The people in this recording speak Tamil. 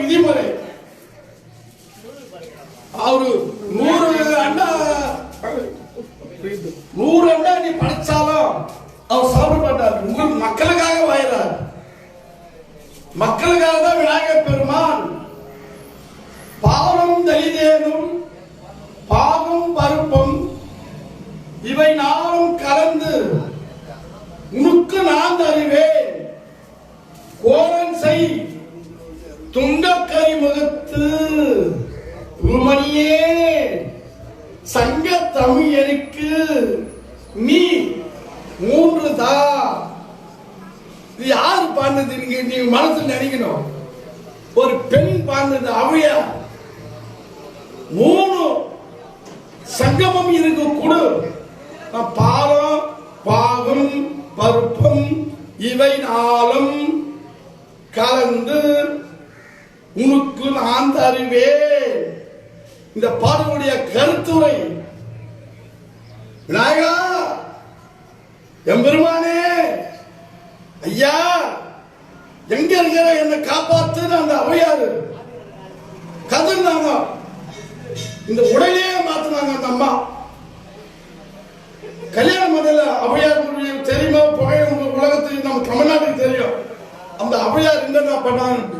விதிமுறை. அவரு 100 அண்டா நீ படிச்சாலும் அவர் சாப்பிட மாட்டார். உங்கள் மக்களுக்காக வாயிறார். மக்களுக்காக தான் விநாயகர் பெருமான் பாலும் தலிதேனும் பாகும் பருப்பும் இவை நாளும் கலந்து உனக்கு நான் அறிவேன் கோரன் செய் துங்கக்கரை முகத்து உருமணியே சங்க தமிழனுக்கு நீ 3 தா. இது யாரு பாடுனது? நீங்க மனசுல நினைக்கணும். ஒரு பெண் பாடுனது ஔவையார். 3 சங்கமம் இருக்கு கொடு. பாலம் பாகம் பருப்பம் இவை நாளும் கலந்து உனக்கு நான் தருவேன். இந்த பாடலுடைய கருத்துரை விநாயகா எம்பெருமானே ஐயா எங்க இருக்கிற என்னை காப்பாத்து. அந்த ஔவையாரு கதறினாங்க. இந்த உடலையே மாத்தினாங்க. அந்த அம்மா கல்யாணம் முதல்ல ஔவையார் தெரியுமா? புகை உலகத்துக்கு நம்ம தமிழ்நாட்டுக்கு தெரியும். அந்த ஔவையார் என்னென்ன பண்ணாங்க